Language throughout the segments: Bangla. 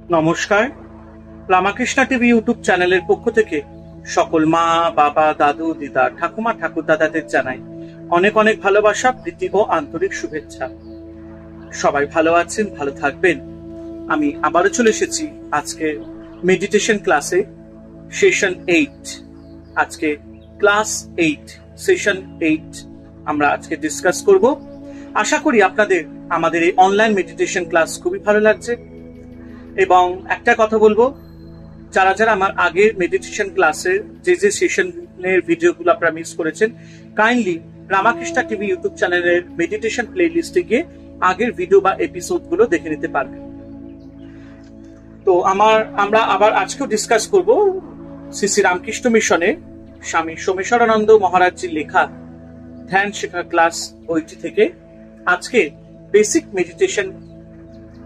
নমস্কার। রামাকৃষ্ণা টিভি ইউটিউব চ্যানেলের পক্ষ থেকে সকল মা, বাবা, দাদু, দিদা, ঠাকুমা, ঠাকুর দাদাদের জানাই অনেক অনেক ভালোবাসা, প্রীতি ও আন্তরিক শুভেচ্ছা। সবাই ভালো আছেন, ভালো থাকবেন। আমি আবারও চলে এসেছি আজকে মেডিটেশন ক্লাসে, সেশন 8। আজকে ক্লাস 8, সেশন 8 আমরা আজকে ডিসকাস করব। আশা করি আপনাদের আমাদের এই অনলাইন মেডিটেশন ক্লাস খুবই ভালো লাগছে। এবং একটা কথা বলবো, যারা যারা আমার আগের মেডিটেশন ক্লাসের যে সেশনের ভিডিওগুলো আপনারা মিস করেছেন, কাইন্ডলি রামাকৃষ্ণা টিভি ইউটিউব চ্যানেলের মেডিটেশন প্লে লিস্টে গিয়ে আগের ভিডিও বা এপিসোড গুলো দেখে নিতে পারবেন। তো আমরা আবার আজকেও ডিসকাস করব শ্রী শ্রী রামকৃষ্ণ মিশনে স্বামী সোমেশ্বরানন্দ মহারাজজির লেখা ধ্যান শেখা ক্লাস বইটি থেকে আজকে বেসিক মেডিটেশন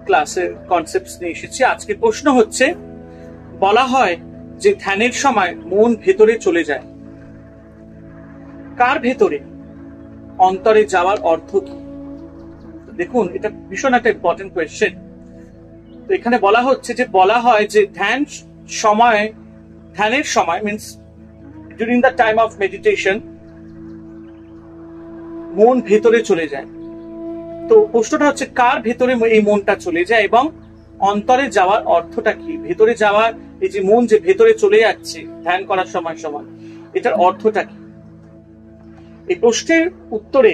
ক্লাসের কনসেপ্ট নিয়ে এসেছি। আজকে প্রশ্ন হচ্ছে, বলা হয় যে ধ্যানের সময় মন ভেতরে চলে যায়। কার ভেতরে? অন্তরে যাওয়ার অর্থ কি? দেখুন, এটা ভীষণ একটা ইম্পর্টেন্ট কোয়েশ্চেন। তো এখানে বলা হচ্ছে যে বলা হয় যে ধ্যানের সময় means during the time of meditation মন ভেতরে চলে যায়। তো প্রশ্নটা হচ্ছে, কার ভেতরে এই মনটা চলে যায় এবং অন্তরে যাওয়ার অর্থটা কি? ভেতরে যাওয়ার, এই যে মন যে ভেতরে চলে যাচ্ছে ধ্যান করার সময় এটার অর্থটা কি? এই প্রশ্নের উত্তরে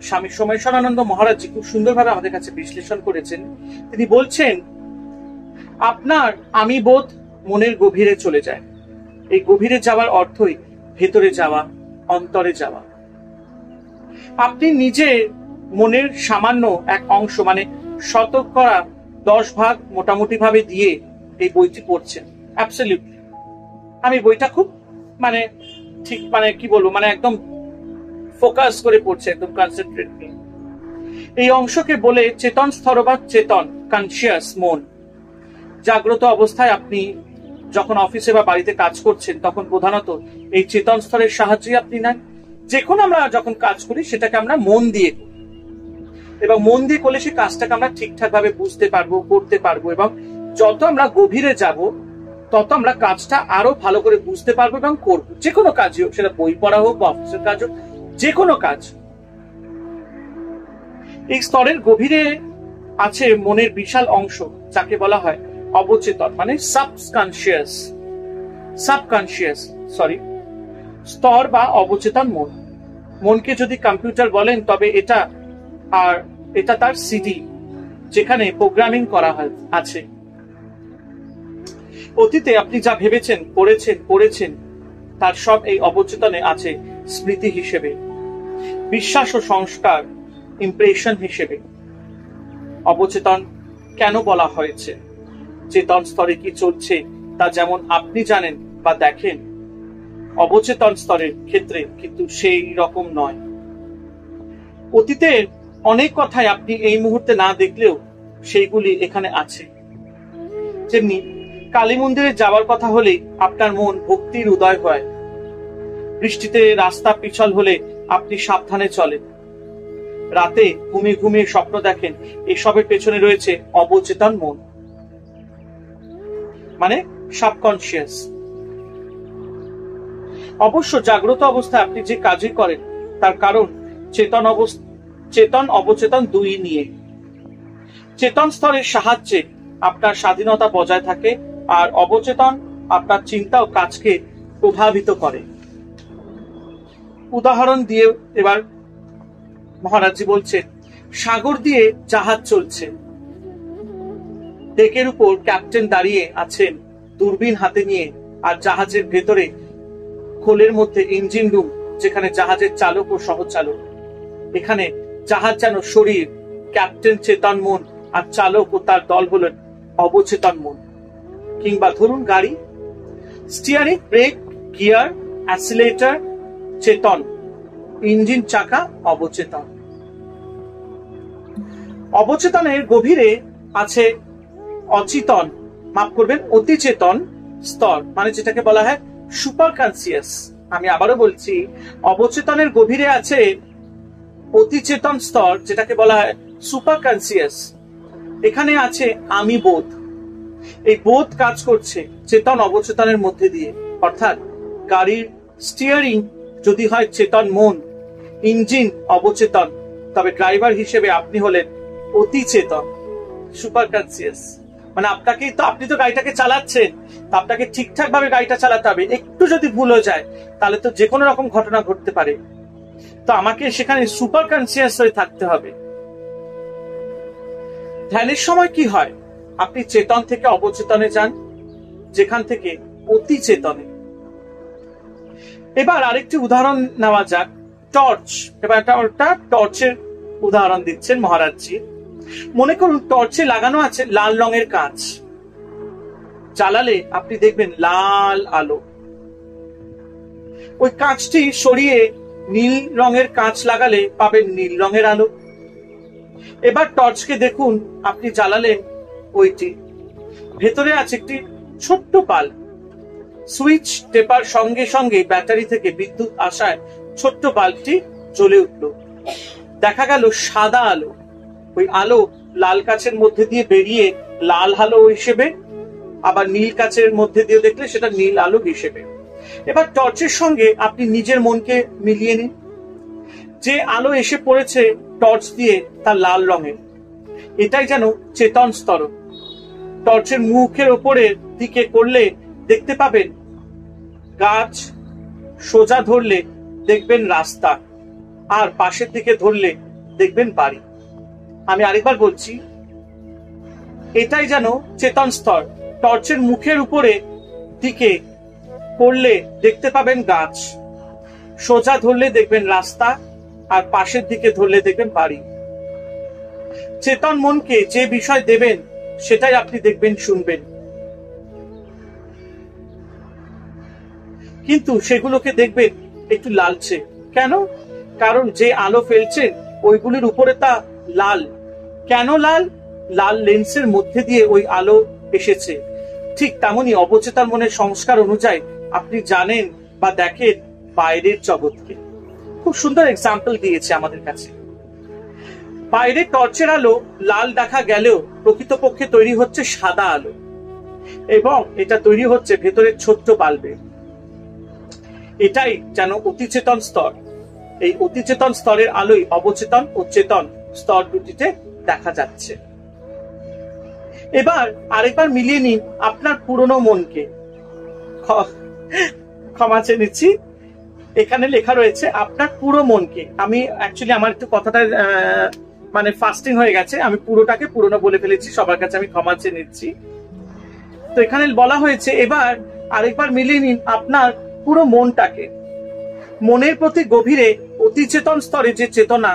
স্বামী সোমেশ্বরানন্দ মহারাজ খুব সুন্দরভাবে আমাদের কাছে বিশ্লেষণ করেছেন। তিনি বলছেন, আপনার আমি বোধ মনের গভীরে চলে যায়। এই গভীরে যাওয়ার অর্থই ভেতরে যাওয়া, অন্তরে যাওয়া। আপনি নিজে মনের সামান্য এক অংশ, মানে 10% মোটামুটি ভাবে দিয়ে এই বইটি পড়ছেন। অ্যাবসলিউটলি আমি বইটা খুব ঠিক কি বলবো, একদম ফোকাস করে পড়ছে, একদম কনসেন্ট্রেট নিয়ে। এই অংশকে বলে চেতন স্তর বা চেতন, কনসিয়াস মন। জাগ্রত অবস্থায় আপনি যখন অফিসে বা বাড়িতে কাজ করছেন তখন প্রধানত এই চেতন স্তরের সাহায্যে আপনি নেন। যে কোনো আমরা যখন কাজ করি সেটাকে আমরা মন দিয়ে করি, এবং মন দিয়ে করলে সেই কাজটাকে আমরা ঠিকঠাক ভাবে বুঝতে পারবো, করতে পারবো, এবং যত আমরা গভীরে যাব তত আমরা কাজটা আরো ভালো করে বুঝতে পারবো এবং করবো। যে কোনো কাজই হোক, সেটা বই পড়া হোক বা অফিসের কাজ হোক, যে কোনো কাজ। এই স্তরের গভীরে আছে মনের বিশাল অংশ, যাকে বলা হয় অবচেতন, মানে সাবকনসিয়াস স্তর বা অবচেতন মন। মনকে যদি কম্পিউটার বলেন তবে এটা তার সিডি, যেখানে প্রোগ্রামিং করা আছে। অতীতে আপনি যা ভেবেছেন, পড়েছেন তার সব এই অবচেতনে আছে স্মৃতি হিসেবে, বিশ্বাস ও সংস্কার, ইমপ্রেশন হিসেবে। অবচেতন কেন বলা হয়েছে? চেতন স্তরে কি চলছে তা যেমন আপনি জানেন বা দেখেন, অবচেতন স্তরের ক্ষেত্রে কিন্তু সেই রকম নয়। অতীতের অনেক কথাই আপনি এই মুহূর্তে না দেখলেও সেইগুলি এখানে আছে। যেমনি কালী মন্দিরে যাওয়ার কথা হলে আপনার মন ভক্তির উদয় হয়। বৃষ্টিতে রাস্তা পিছল হলে আপনি সাবধানে চলেন। রাতে ঘুমিয়ে স্বপ্ন দেখেন। এসবের পেছনে রয়েছে অবচেতন মন, মানে সাবকনসিয়াস। অবশ্য জাগ্রত অবস্থায় আপনি যে কাজই করেন তার কারণ চেতন অবচেতন দুই নিয়ে। চেতন স্তরের সাহায্যে আপনার স্বাধীনতা বজায় থাকে, আর অবচেতন আপনার চিন্তা ও কাজকে প্রভাবিত করে। উদাহরণ দিয়ে এবার মহারাজজি বলছেন, সাগর দিয়ে জাহাজ চলছে। ডেকের উপর ক্যাপ্টেন দাঁড়িয়ে আছেন দূরবীন হাতে নিয়ে, আর জাহাজের ভেতরে খোলের মধ্যে ইঞ্জিন রুম, যেখানে জাহাজের চালক ও সহচালক। এখানে জাহাজ যেন শরীর, ক্যাপ্টেন চেতন মন, আর চালক ও তার দল হলেন অবচেতন মন। কিংবা ধরুন গাড়ি, স্টিয়ারিং, ব্রেক, গিয়ার, অ্যাক্সিলারেটর চেতন, ইঞ্জিন, চাকা অবচেতন। অবচেতনের গভীরে আছে অতিচেতন স্তর, মানে যেটাকে বলা হয় সুপার কনসিয়াস। আমি আবারও বলছি, অবচেতনের গভীরে আছে অতিচেতন স্তর, যেটাকে বলা হয় সুপার কনসিয়াস। এখানে আছে আমি বোধ, এই বোধ কাজ করছে চেতন অবচেতনের মধ্যে দিয়ে। অর্থাৎ গাড়ির স্টিয়ারিং যদি হয় চেতন মন, ইঞ্জিন অবচেতন, তবে ড্রাইভার হিসেবে আপনি হলেন অতি চেতন, সুপার কনসিয়াস। মানে আপনি তো গাড়িটাকে চালাচ্ছেন, তো আপনাকে ঠিকঠাক ভাবে গাড়িটা চালাতে হবে। একটু যদি ভুল হয়ে যায় তাহলে তো যে কোনো রকম ঘটনা ঘটতে পারে। তো আমাকে সেখানে সুপার কনসিয়াস হয়ে থাকতে হবে। ধ্যানের সময় কি হয়, আপনি চেতন থেকে অবচেতনে যান, যেখান থেকে অতি চেতনে। এবার আরেকটি উদাহরণ নেওয়া যাক, টর্চ। এবার টর্চের উদাহরণ দিচ্ছেন মহারাজজি। মনে করুন টর্চে লাগানো আছে লাল রঙের কাঁচ, জ্বালালে আপনি দেখবেন লাল আলো। ওই কাঁচটি সরিয়ে নীল রঙের কাঁচ লাগালে পাবেন নীল রঙের আলো। এবার টর্চকে দেখুন, আপনি জ্বালালেন ওইটি, ভেতরে আছে একটি ছোট্ট বাল্ব। সুইচ টেপার সঙ্গে সঙ্গে ব্যাটারি থেকে বিদ্যুৎ আসায় ছোট্ট বাল্বটি জ্বলে উঠল। দেখা গেল সাদা আলো। ওই আলো লাল কাচের মধ্যে দিয়ে বেরিয়ে লাল আলো হিসেবে, আবার নীল কাচের মধ্যে দিয়ে দেখলে সেটা নীল আলো হিসেবে। এবার টর্চের সঙ্গে আপনি নিজের মনকে মিলিয়ে নিন। যে আলো এসে পড়েছে টর্চ দিয়ে তা লাল রঙের, এটাই যেন চেতন স্তর। টর্চের মুখের ওপরের দিকে করলে দেখতে পাবেন গাছ, সোজা ধরলে দেখবেন রাস্তা, আর পাশের দিকে ধরলে দেখবেন বাড়ি। আমি আরেকবার বলছি, এটাই যেন চেতন স্তর। টর্চের মুখের উপরে দিকে করলে দেখতে পাবেন গাছ, সোজা ধরলে দেখবেন রাস্তা, আর পাশের দিকে ধরলে দেখবেন বাড়ি। চেতন মনকে যে বিষয় দেবেন সেটাই আপনি দেখবেন, শুনবেন। কিন্তু সেগুলোকে দেখবেন একটু লালচে। কেন? কারণ যে আলো ফেলছেন ওইগুলির উপরে তা লাল। কেন লাল? লাল লেন্সের মধ্যে দিয়ে ওই আলো এসেছে। ঠিক তেমনি অবচেতন মনের সংস্কার অনুযায়ী আপনি জানেন বা দেখেন বাইরের জগৎকে। খুব সুন্দর এক্সাম্পল দিয়েছে আমাদের কাছে। বাইরে টর্চের আলো লাল দেখা গেলেও প্রকৃতপক্ষে তৈরি হচ্ছে সাদা আলো, এবং এটা তৈরি হচ্ছে ভেতরের ছোট্ট বাল্বে। এটাই যেন অতিচেতন স্তর। এই অতিচেতন স্তরের আলোই অবচেতন ও চেতন স্তর দুটিতে দেখা যাচ্ছে। এবার আরেকবার মিলিয়ে নিন আপনার পুরনো মনকে। ক্ষমা চেয়ে নিচ্ছি, এখানে লেখা রয়েছে আপনার পুরো মনকে। আমি অ্যাকচুয়ালি আমার একটু কথাটা মানে ফাস্টিং হয়ে গেছে, আমি পুরোটাকে পুরনো বলে ফেলেছি, সবার কাছে আমি ক্ষমা চেয়ে নিচ্ছি। তো এখানে বলা হয়েছে এবার আরেকবার মিলিয়ে নিন আপনার পুরো মনটাকে। মনের প্রতি গভীরে অতিচেতন স্তরে যে চেতনা,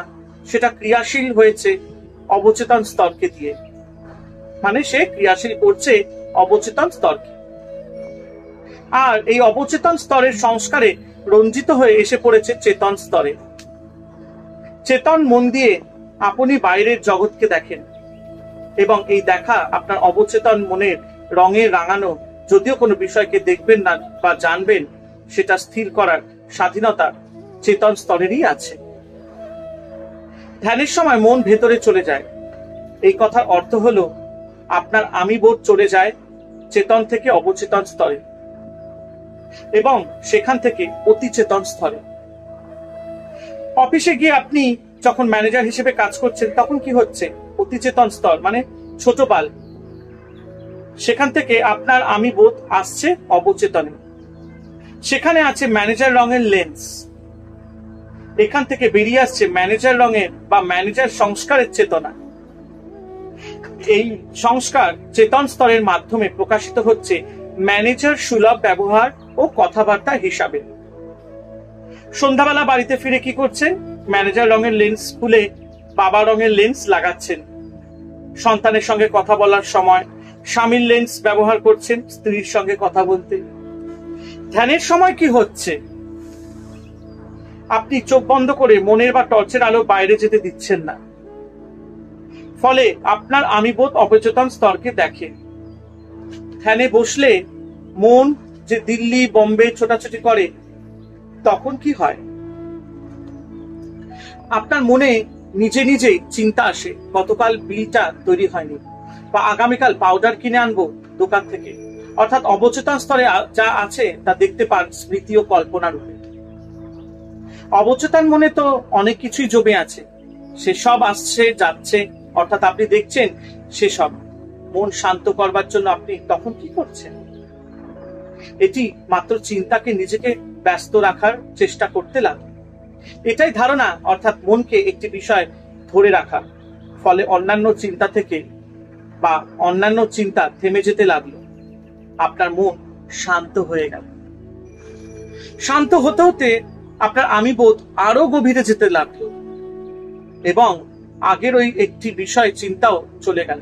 সেটা ক্রিয়াশীল হয়েছে অবচেতন স্তরকে দিয়ে। মানে সে ক্রিয়াশীল করছে অবচেতন স্তরকে, আর এই অবচেতন স্তরের সংস্কারে রঞ্জিত হয়ে এসে পড়েছে চেতন স্তরে। চেতন মন দিয়ে আপনি বাইরের জগৎকে দেখেন, এবং এই দেখা আপনার অবচেতন মনের রঙে রাঙানো। যদিও কোনো বিষয়কে দেখবেন না বা জানবেন, সেটা স্থির করার স্বাধীনতা চেতন স্তরেরই আছে। ধ্যানের সময় মন ভেতরে চলে যায়। এই কথার অর্থ হলো আপনার আমি বোধ চলে যায় চেতন থেকে অবচেতন স্তরে, এবং সেখান থেকে অতিচেতন স্তরে। অফিসে গিয়ে আপনি যখন ম্যানেজার হিসেবে কাজ করছেন, তখন কি হচ্ছে? অতিচেতন স্তর মানে ছোট বাল্ব, সেখান থেকে আপনার আমি বোধ আসছে অবচেতনে। সেখানে আছে ম্যানেজার রঙের লেন্স, এখান থেকে বেরিয়ে আসছে ম্যানেজার রঙের বা ম্যানেজার সংস্কারের চেতনা। এই সংস্কার চেতন স্তরের মাধ্যমে প্রকাশিত হচ্ছে ম্যানেজার সুলভ ব্যবহার ও কথাবার্তা হিসাবে। সন্ধ্যাবেলা বাড়িতে ফিরে কি করছেন? ম্যানেজার রঙের লেন্স খুলে বাবা রঙের লেন্স লাগাচ্ছেন। সন্তানের সঙ্গে কথা বলার সময় স্বামীর লেন্স ব্যবহার করছেন স্ত্রীর সঙ্গে কথা বলতে। ধ্যানের সময় কি হচ্ছে? আপনি চোখ বন্ধ করে মনের বা টর্চের আলো বাইরে যেতে দিচ্ছেন না, ফলে আপনার আমি বোধ অবচেতন স্তরকে দেখে। ধ্যানে বসলে মন যে দিল্লি বোম্বে ছোটাছুটি করে, তখন কি হয়? আপনার মনে নিজে নিজেই চিন্তা আসে, গতকাল বিলটা তৈরি হয়নি, বা আগামীকাল পাউডার কিনে আনবো, দোকান থেকে, অর্থাৎ অবচেতন স্তরে যা আছে তা দেখতে পান স্মৃতি ও কল্পনা রূপে। অবচেতন মনে তো অনেক কিছুই জমে আছে, সেসব আসছে যাচ্ছে, অর্থাৎ আপনি দেখছেন সেসব। মন শান্ত করবার জন্য আপনি তখন কি করছেন? এটি মাত্র চিন্তাকে নিজেকে ব্যস্ত রাখার চেষ্টা করতে লাগে, এটাই ধারণা, অর্থাৎ মনকে একটি বিষয় ধরে রাখা। ফলে অন্যান্য চিন্তা থেকে বা অন্যান্য চিন্তা থেমে যেতে লাগলো, আপনার মন শান্ত হয়ে গেল। শান্ত হতে হতে আপনার আমি বোধ আরো গভীরে যেতে লাগলো এবং আগের ওই একটি বিষয় চিন্তাও চলে গেল।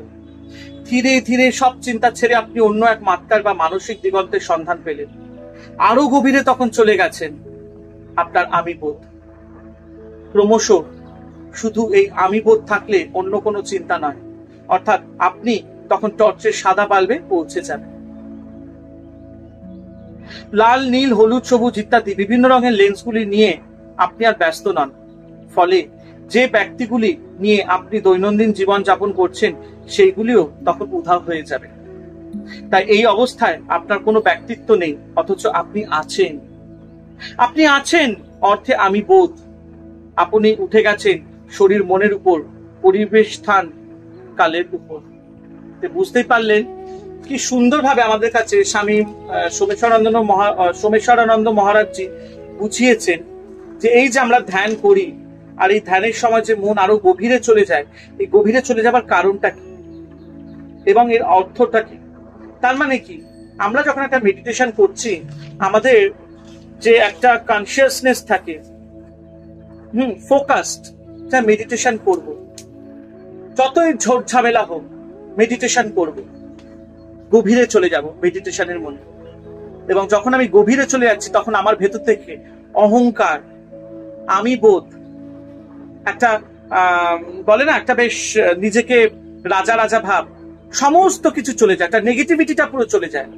ধীরে ধীরে সব চিন্তা ছেড়ে আপনি অন্য এক মাত্রার বা মানসিক দিগন্তের সন্ধান পেলেন। আরো গভীরে তখন চলে গেছেন আপনার আমি বোধ। ক্রমশ শুধু এই আমি বোধ থাকলে অন্য কোনো চিন্তা নয়, অর্থাৎ আপনি তখন টর্চের সাদা বাল্বে পৌঁছে যাবেন। লাল, নীল, হলুদ, সবুজ ইত্যাদি বিভিন্ন রঙের লেন্সগুলি নিয়ে আপনি আর ব্যস্ত নন। ফলে যে ব্যক্তিগুলি নিয়ে আপনি দৈনন্দিন জীবন যাপন করছেন সেইগুলিও তখন উধাও হয়ে যাবে। তাই এই অবস্থায় আপনার কোনো ব্যক্তিত্ব নেই, অথচ আপনি আছেন। আপনি আছেন অর্থে আমি বোধ। আপনি উঠে গেছেন শরীর মনের উপর, পরিবেশ স্থান কালের উপর। বুঝতেই পারলেন কি সুন্দরভাবে আমাদের কাছে স্বামী সোমেশ্বরানন্দ মহারাজজি বুঝিয়েছেন যে এই যে আমরা ধ্যান করি আর এই ধ্যানের সময় যে মন আরো গভীরে চলে যায়, এই গভীরে চলে যাবার কারণটা কি এবং এর অর্থটা কি। তার মানে কি, আমরা যখন একটা মেডিটেশন করছি, আমাদের যে একটা কনসিয়াসনেস থাকে, ফোকাসড, যা মেডিটেশন করব, যতই ঝোট ঝামেলা হোক মেডিটেশন করব, গভীরে চলে যাব মেডিটেশনের মনে। এবং যখন আমি গভীরে চলে যাচ্ছি তখন আমার ভেতর থেকে অহংকার, আমি বোধ, একটা বলে না একটা বেশ নিজেকে রাজা রাজা ভাব, সমস্ত কিছু চলে যায়, একটা নেগেটিভিটিটা পুরো চলে যায়,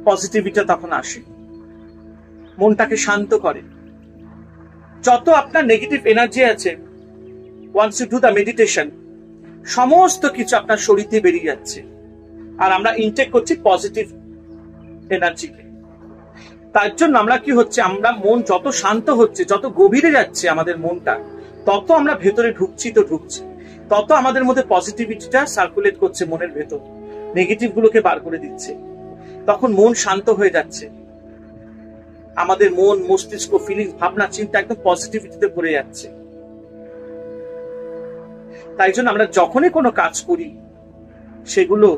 পজিটিভিটি তখন আসে, মনটাকে শান্ত করে। যত আপনার নেগেটিভ এনার্জি আছে, once you do the meditation, সমস্ত কিছু আপনার শরীরে বেরিয়ে যাচ্ছে আর আমরা ইনটেক করছি পজিটিভ এনার্জিকে। তার জন্য আমরা কি হচ্ছে, আমরা মন যত শান্ত হচ্ছে, যত গভীরে যাচ্ছে আমাদের মনটা, তত আমরা ভেতরে ঢুকছি, তত আমাদের মধ্যে পজিটিভিটিটা সার্কুলেট করছে মনের ভেতর, নেগেটিভ গুলোকে বার করে দিচ্ছে। তখন মন শান্ত হয়ে যাচ্ছে, আমাদের মন, মস্তিষ্ক, ফিলিংস, ভাবনা, চিন্তা একদম পজিটিভিটিতে ভরে যাচ্ছে। তাই জন্য আমরা যখনই কোনো কাজ করি সেগুলো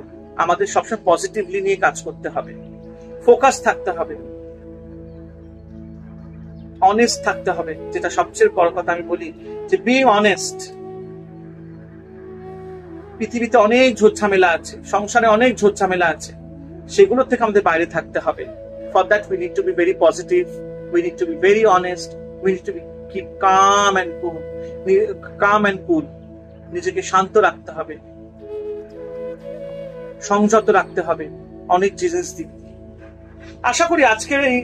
আমাদের সবসময় পজিটিভলি নিয়ে কাজ করতে হবে, ফোকাস থাকতে হবে, অনেস্ট থাকতে হবে। যেটা সবচেয়ে বড় কথা আমি বলি যে বি অনেস্ট। পৃথিবীতে অনেক ঝোঝামেলা আছে, সংসারে অনেক ঝোঝামেলা আছে, সেগুলোর থেকে আমাদের বাইরে থাকতে হবে। For that we need to be very positive, we need to be very honest, we need to be keep calm and cool. নিজেকে শান্ত রাখতে হবে, সংযত রাখতে হবে অনেক জিনিস দিক। আশা করি আজকের এই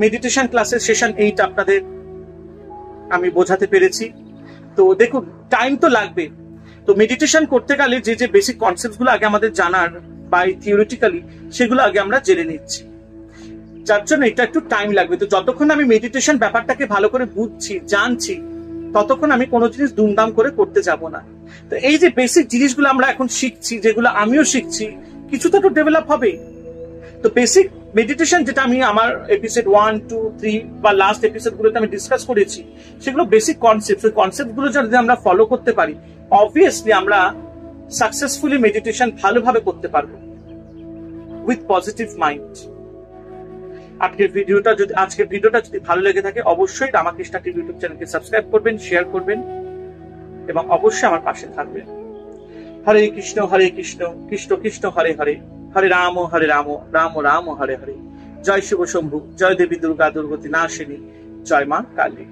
মেডিটেশন ক্লাসের সেশন 8 আপনাদের আমি বোঝাতে পেরেছি। তো দেখুন, টাইম তো লাগবে। তো মেডিটেশন করতে গেলে যে যে বেসিক কনসেপ্ট গুলো আগে আমাদের জানার বা থিওরিটিক্যালি, সেগুলো আগে আমরা জেনে নিচ্ছি, যার জন্য এটা একটু টাইম লাগবে। তো যতক্ষণ আমি মেডিটেশন ব্যাপারটাকে ভালো করে বুঝছি, জানছি, ততক্ষণ আমি কোনো জিনিস দুমদাম করে করতে যাব না। তো এই যে বেসিক জিনিসগুলো আমরা এখন শিখছি, যেগুলো আমিও শিখছি, কিছু তো ডেভেলপ হবে। তো বেসিক মেডিটেশন যেটা আমি আমার এপিসোড 1, 2, 3 বা লাস্ট এপিসোড গুলোতে আমি ডিসকাস করেছি, সেগুলো বেসিক কনসেপ্ট। ওই কনসেপ্ট গুলো যদি আমরা ফলো করতে পারি, অবভিয়াসলি আমরা সাকসেসফুলি মেডিটেশন ভালোভাবে করতে পারবো উইথ পজিটিভ মাইন্ড। আজকের ভিডিওটা যদি ভালো লেগে থাকে, অবশ্যই রামাকৃষ্ণ টিভি ইউটিউব চ্যানেলকে সাবস্ক্রাইব করবেন, শেয়ার করবেন এবং অবশ্যই আমার পাশে থাকবেন। হরে কৃষ্ণ কৃষ্ণ কৃষ্ণ হরে হরে, হরে রাম রাম রাম হরে হরে। জয় শিব শম্ভু, জয় দেবী দুর্গা দুর্গতি নাশিনী, জয় মা কালী।